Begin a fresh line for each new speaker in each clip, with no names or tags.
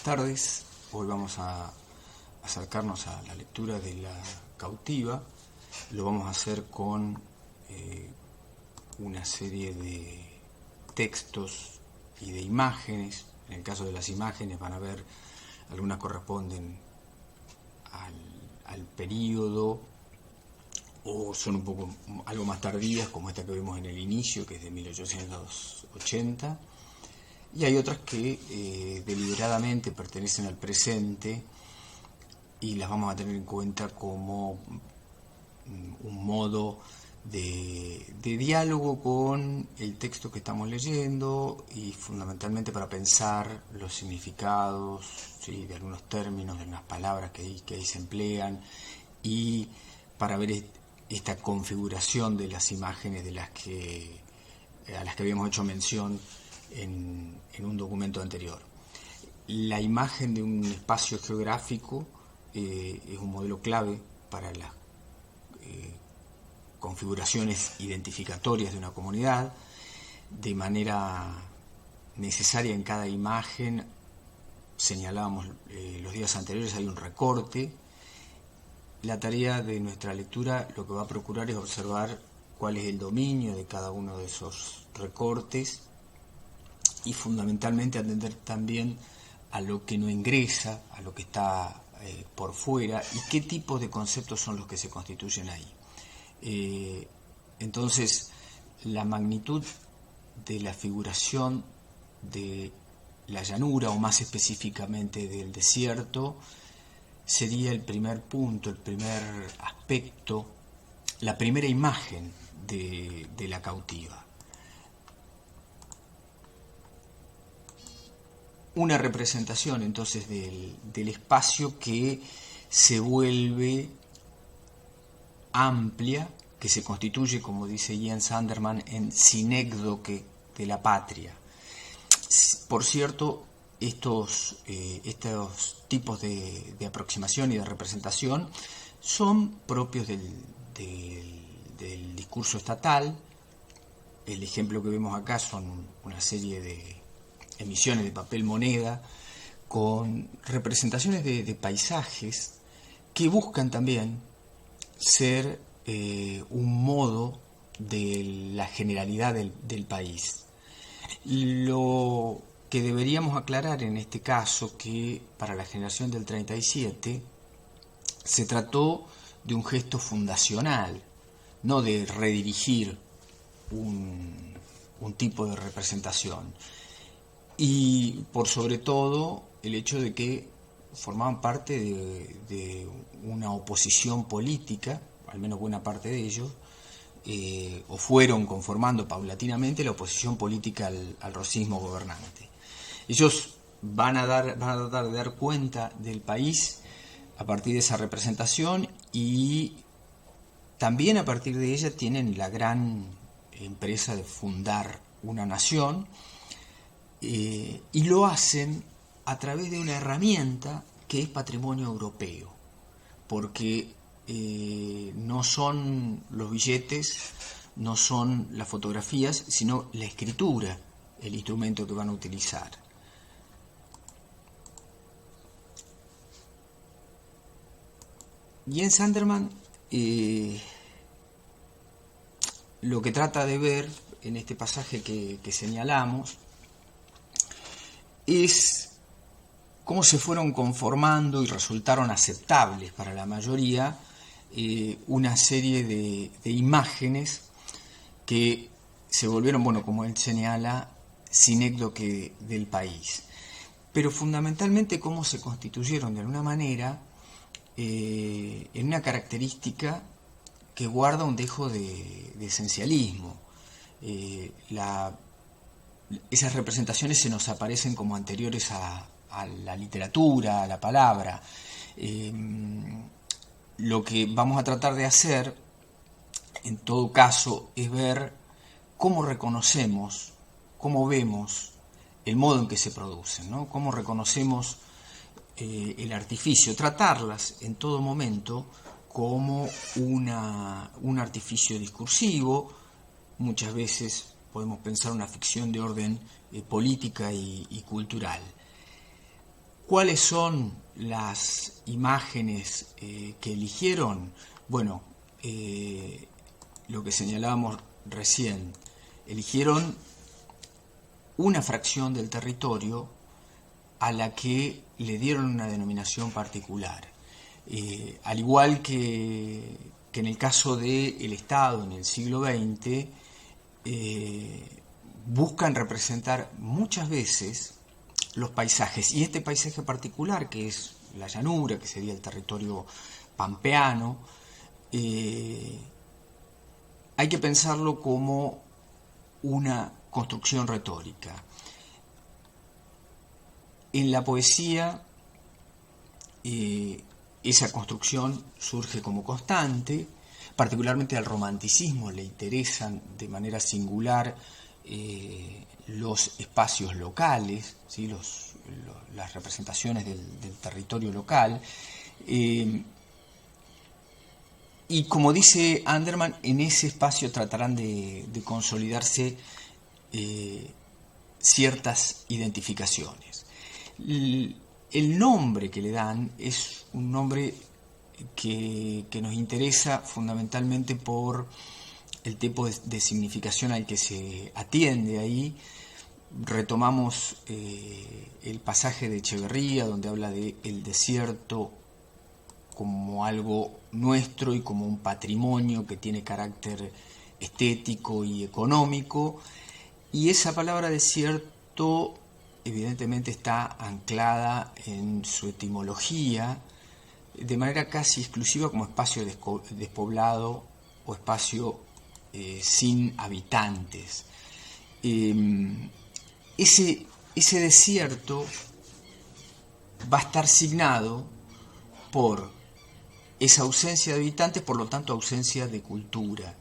tardes. Hoy vamos a acercarnos a la lectura de La cautiva. Lo vamos a hacer con una serie de textos y de imágenes. En el caso de las imágenes van a ver, algunas corresponden al periodo o son un poco algo más tardías, como esta que vemos en el inicio, que es de 1880, y hay otras que deliberadamente pertenecen al presente y las vamos a tener en cuenta como un modo de diálogo con el texto que estamos leyendo y fundamentalmente para pensar los significados, ¿sí?, de algunos términos, de unas palabras que ahí se emplean, y para ver esta configuración de las imágenes a las que habíamos hecho mención en un documento anterior. La imagen de un espacio geográfico es un modelo clave para las configuraciones identificatorias de una comunidad. De manera necesaria en cada imagen, señalábamos los días anteriores, hay un recorte. La tarea de nuestra lectura lo que va a procurar es observar cuál es el dominio de cada uno de esos recortes y fundamentalmente atender también a lo que no ingresa, a lo que está por fuera, y qué tipo de conceptos son los que se constituyen ahí. Entonces, la magnitud de la figuración de la llanura, o más específicamente del desierto, sería el primer punto, el primer aspecto, la primera imagen de La cautiva. Una representación entonces del espacio que se vuelve amplia, que se constituye, como dice Ian Sanderman, en sinécdoque de la patria. Por cierto, estos tipos de aproximación y de representación son propios del discurso estatal. El ejemplo que vemos acá son una serie de emisiones de papel moneda con representaciones de paisajes que buscan también ser un modo de la generalidad del país. Lo que deberíamos aclarar en este caso, que para la generación del 37 se trató de un gesto fundacional, no de redirigir un tipo de representación, y por sobre todo el hecho de que formaban parte de una oposición política, al menos buena parte de ellos, o fueron conformando paulatinamente la oposición política al rosismo gobernante. Ellos van a tratar de dar cuenta del país a partir de esa representación, y también a partir de ella tienen la gran empresa de fundar una nación, y lo hacen a través de una herramienta que es patrimonio europeo, porque no son los billetes, no son las fotografías, sino la escritura el instrumento que van a utilizar. Jens Sanderman lo que trata de ver en este pasaje que señalamos es cómo se fueron conformando y resultaron aceptables para la mayoría una serie de imágenes que se volvieron, bueno, como él señala, sinécdoque del país. Pero fundamentalmente cómo se constituyeron de alguna manera en una característica que guarda un dejo de esencialismo. Esas representaciones se nos aparecen como anteriores a la literatura, a la palabra. Lo que vamos a tratar de hacer, en todo caso, es ver cómo reconocemos, cómo vemos el modo en que se producen, ¿no? Cómo reconocemos el artificio, tratarlas en todo momento como un artificio discursivo. Muchas veces podemos pensar una ficción de orden política y cultural. ¿Cuáles son las imágenes que eligieron? Bueno, lo que señalábamos recién, eligieron una fracción del territorio a la que le dieron una denominación particular. Al igual que en el caso del Estado en el siglo XX, buscan representar muchas veces los paisajes, y este paisaje particular, que es la llanura, que sería el territorio pampeano, hay que pensarlo como una construcción retórica. En la poesía, esa construcción surge como constante, particularmente al romanticismo le interesan de manera singular los espacios locales, ¿sí? Las representaciones del territorio local. Y como dice Anderman, en ese espacio tratarán de consolidarse ciertas identificaciones. El nombre que le dan es un nombre que nos interesa fundamentalmente por el tipo de significación al que se atiende ahí. Retomamos el pasaje de Echeverría, donde habla de el desierto como algo nuestro y como un patrimonio que tiene carácter estético y económico, y esa palabra desierto evidentemente está anclada en su etimología de manera casi exclusiva como espacio despoblado o espacio sin habitantes. Ese desierto va a estar signado por esa ausencia de habitantes, por lo tanto ausencia de cultura,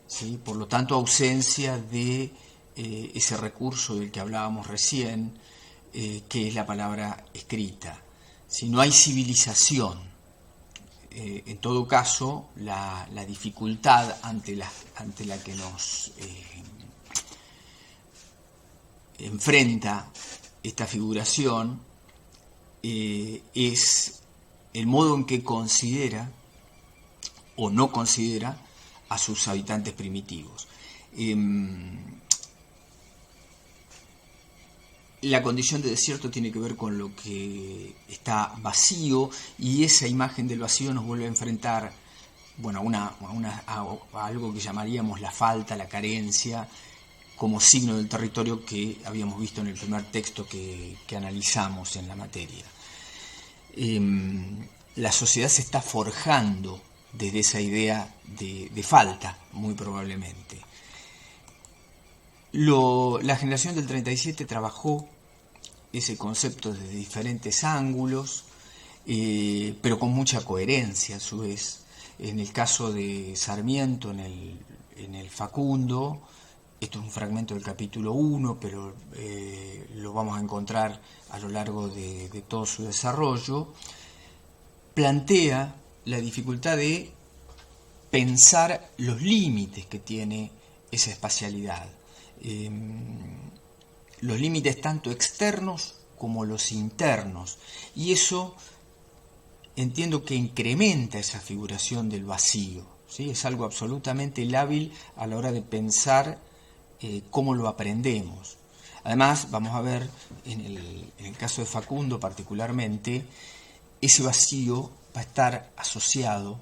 ¿sí? Por lo tanto ausencia de ese recurso del que hablábamos recién, que es la palabra escrita. Si no hay civilización, en todo caso, la dificultad ante la que nos enfrenta esta figuración es el modo en que considera o no considera a sus habitantes primitivos. La condición de desierto tiene que ver con lo que está vacío, y esa imagen del vacío nos vuelve a enfrentar, bueno, a algo que llamaríamos la falta, la carencia, como signo del territorio que habíamos visto en el primer texto que analizamos en la materia. La sociedad se está forjando desde esa idea de falta, muy probablemente. La generación del 37 trabajó ese concepto desde diferentes ángulos, pero con mucha coherencia a su vez. En el caso de Sarmiento, en el Facundo, esto es un fragmento del capítulo 1, pero lo vamos a encontrar a lo largo de todo su desarrollo, plantea la dificultad de pensar los límites que tiene esa espacialidad. Los límites tanto externos como los internos, y eso entiendo que incrementa esa figuración del vacío, ¿sí? Es algo absolutamente lábil a la hora de pensar cómo lo aprendemos. Además, vamos a ver en el caso de Facundo particularmente, ese vacío va a estar asociado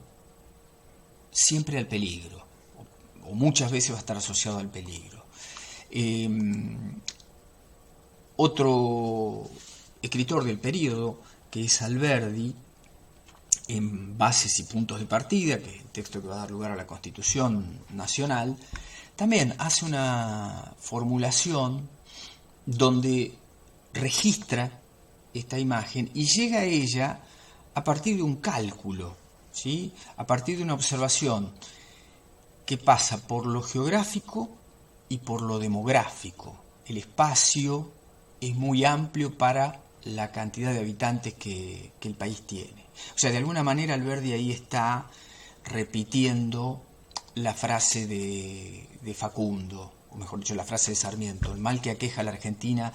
siempre al peligro, o muchas veces va a estar asociado al peligro. Otro escritor del periodo, que es Alberdi, en Bases y Puntos de Partida, que es el texto que va a dar lugar a la Constitución Nacional, también hace una formulación donde registra esta imagen y llega a ella a partir de un cálculo, ¿sí? A partir de una observación que pasa por lo geográfico y por lo demográfico. El espacio es muy amplio para la cantidad de habitantes que el país tiene. O sea, de alguna manera Alberdi ahí está repitiendo la frase de Facundo, o mejor dicho, la frase de Sarmiento: el mal que aqueja a la Argentina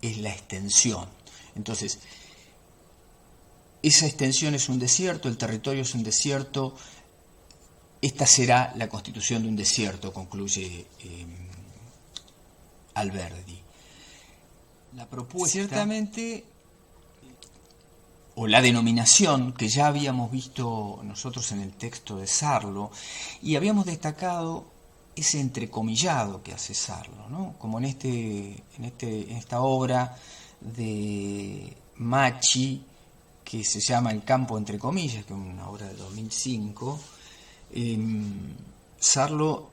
es la extensión. Entonces, esa extensión es un desierto, el territorio es un desierto, esta será la constitución de un desierto, concluye Alberdi. La propuesta, ciertamente, o la denominación que ya habíamos visto nosotros en el texto de Sarlo, y habíamos destacado ese entrecomillado que hace Sarlo, ¿no? Como en esta obra de Macchi, que se llama El campo entre comillas, que es una obra de 2005, Sarlo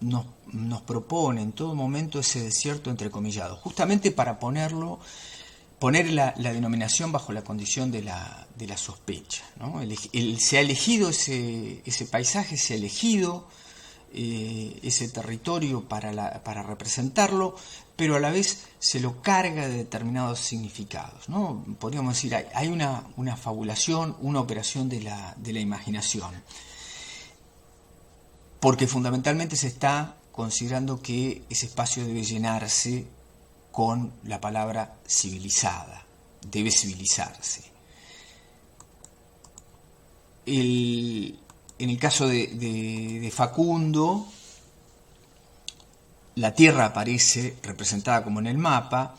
nos propone en todo momento ese desierto entrecomillado, justamente para poner la denominación bajo la condición de la sospecha, ¿no? Se ha elegido ese paisaje, se ha elegido ese territorio para representarlo, pero a la vez se lo carga de determinados significados, ¿no? Podríamos decir, hay una fabulación, una operación de la imaginación, porque fundamentalmente se está considerando que ese espacio debe llenarse con la palabra civilizada, debe civilizarse. En el caso de Facundo, la Tierra aparece representada como en el mapa,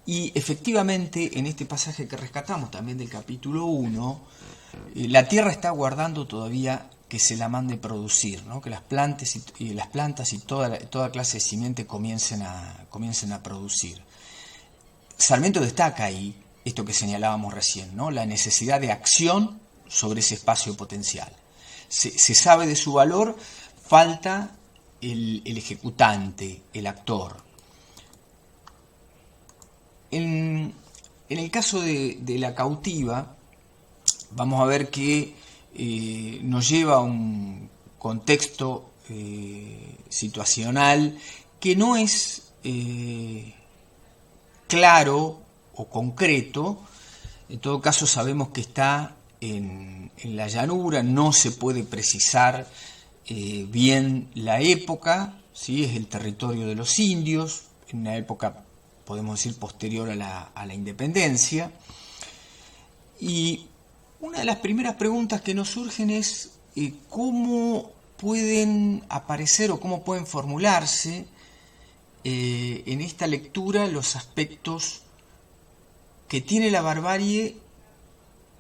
y efectivamente en este pasaje que rescatamos también del capítulo 1, la Tierra está aguardando todavía que se la mande producir, ¿no? Que las plantas y toda clase de simiente comiencen a producir. Sarmiento destaca ahí esto que señalábamos recién, ¿no? La necesidad de acción sobre ese espacio potencial. Se sabe de su valor, falta el ejecutante, el actor. En el caso de la cautiva, vamos a ver que nos lleva a un contexto situacional que no es claro o concreto. En todo caso sabemos que está en la llanura, no se puede precisar bien la época, ¿sí? Es el territorio de los indios, en una época, podemos decir, posterior a la independencia. Y una de las primeras preguntas que nos surgen es cómo pueden aparecer o cómo pueden formularse en esta lectura los aspectos que tiene la barbarie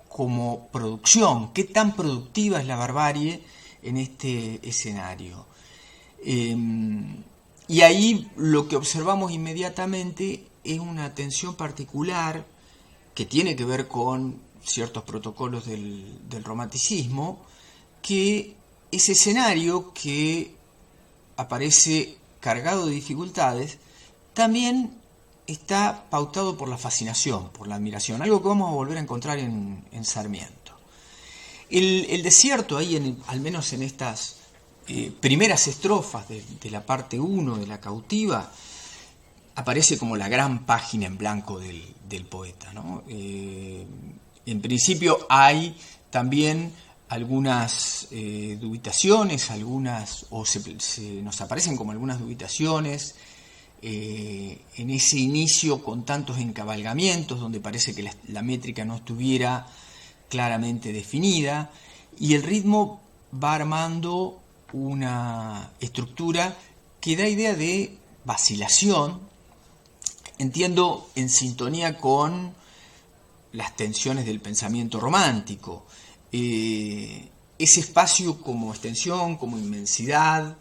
como producción, qué tan productiva es la barbarie en este escenario. Y ahí lo que observamos inmediatamente es una tensión particular que tiene que ver con ciertos protocolos del romanticismo, que ese escenario que aparece cargado de dificultades también está pautado por la fascinación, por la admiración, algo que vamos a volver a encontrar en Sarmiento. El desierto ahí, al menos en estas primeras estrofas de la parte 1 de la cautiva, aparece como la gran página en blanco del poeta, ¿no? En principio hay también algunas dubitaciones, nos aparecen como algunas dubitaciones en ese inicio con tantos encabalgamientos, donde parece que la métrica no estuviera claramente definida, y el ritmo va armando una estructura que da idea de vacilación, entiendo, en sintonía con las tensiones del pensamiento romántico. Ese espacio como extensión, como inmensidad,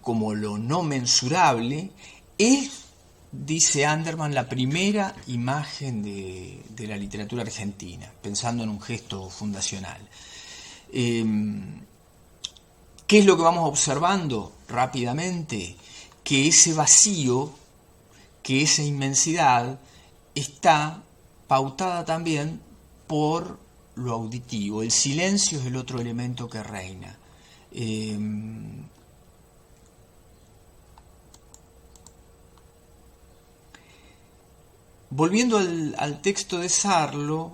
como lo no mensurable, es, dice Anderman, la primera imagen de la literatura argentina, pensando en un gesto fundacional. ¿Qué es lo que vamos observando rápidamente? Que ese vacío, que esa inmensidad está pautada también por lo auditivo. El silencio es el otro elemento que reina. Volviendo al texto de Sarlo,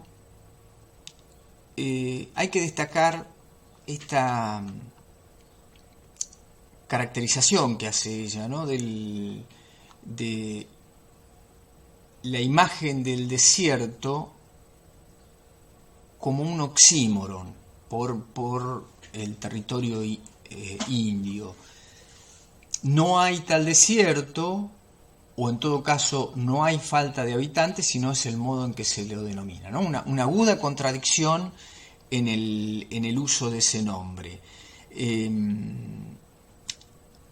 hay que destacar esta caracterización que hace ella, ¿no? De la imagen del desierto como un oxímoron por el territorio indio. No hay tal desierto, o en todo caso no hay falta de habitantes, sino es el modo en que se lo denomina, ¿no? Una aguda contradicción en el uso de ese nombre.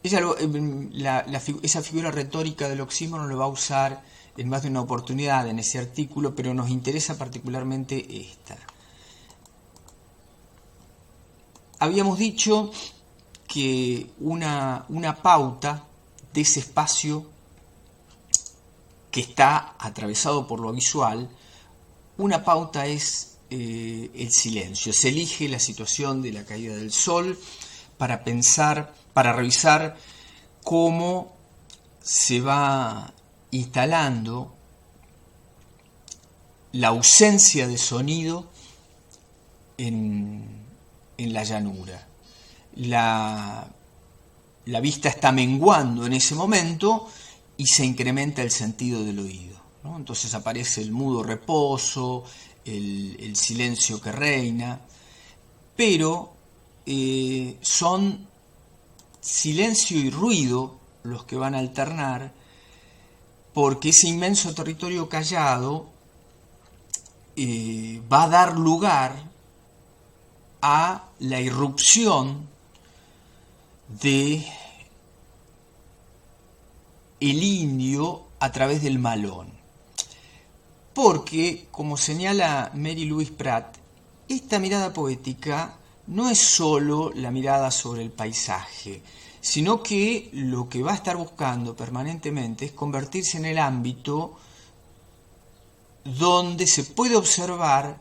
Esa figura retórica del oxímoron lo va a usar en más de una oportunidad en ese artículo, pero nos interesa particularmente esta. Habíamos dicho que una pauta de ese espacio que está atravesado por lo visual, una pauta es el silencio. Se elige la situación de la caída del sol para pensar, para revisar cómo se va instalando la ausencia de sonido en la llanura. La vista está menguando en ese momento y se incrementa el sentido del oído, ¿no? Entonces aparece el mudo reposo, el silencio que reina, pero son silencio y ruido los que van a alternar, porque ese inmenso territorio callado va a dar lugar a la irrupción de el indio a través del malón. Porque, como señala Mary Louise Pratt, esta mirada poética no es solo la mirada sobre el paisaje, sino que lo que va a estar buscando permanentemente es convertirse en el ámbito donde se puede observar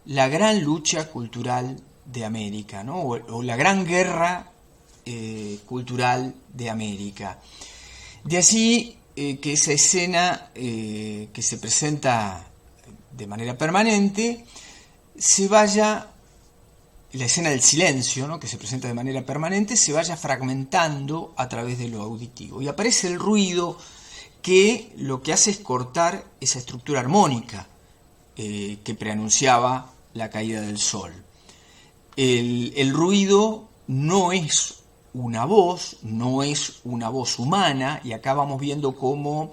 la gran lucha cultural de América, ¿no? o la gran guerra cultural de América. De allí que esa escena que se presenta de manera permanente se vaya, la escena del silencio, ¿no?, que se presenta de manera permanente, se vaya fragmentando a través de lo auditivo. Y aparece el ruido que lo que hace es cortar esa estructura armónica que preanunciaba la caída del sol. El ruido no es una voz, no es una voz humana, y acá vamos viendo cómo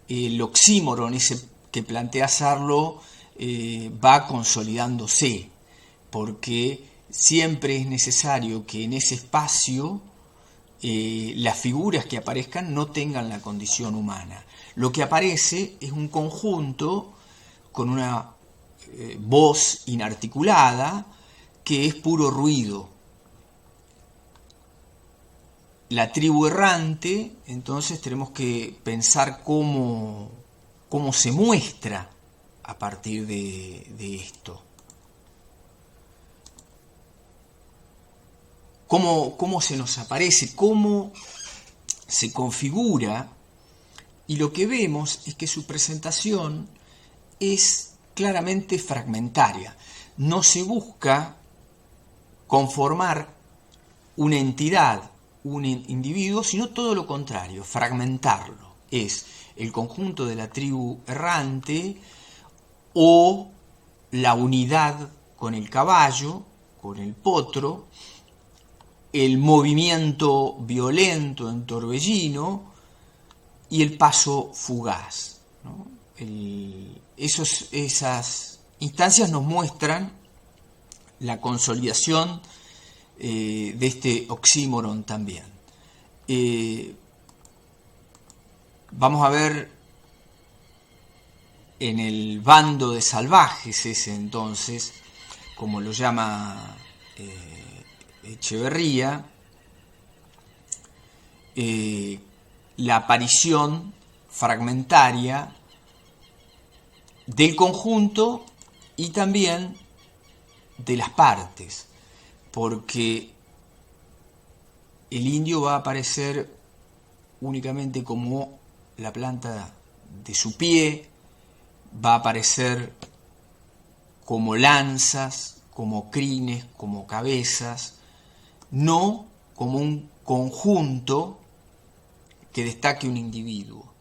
el oxímoron ese que plantea Sarlo va consolidándose, porque siempre es necesario que en ese espacio las figuras que aparezcan no tengan la condición humana. Lo que aparece es un conjunto con una voz inarticulada que es puro ruido. La tribu errante, entonces tenemos que pensar cómo se muestra a partir de esto. Cómo se nos aparece, cómo se configura, y lo que vemos es que su presentación es claramente fragmentaria. No se busca conformar una entidad, un individuo, sino todo lo contrario, fragmentarlo. Es el conjunto de la tribu errante o la unidad con el caballo, con el potro, el movimiento violento en torbellino y el paso fugaz, ¿no? Esas instancias nos muestran la consolidación de este oxímoron también. Vamos a ver en el bando de salvajes ese entonces, como lo llama Echeverría, la aparición fragmentaria del conjunto y también de las partes, porque el indio va a aparecer únicamente como la planta de su pie, va a aparecer como lanzas, como crines, como cabezas, no como un conjunto que destaque un individuo.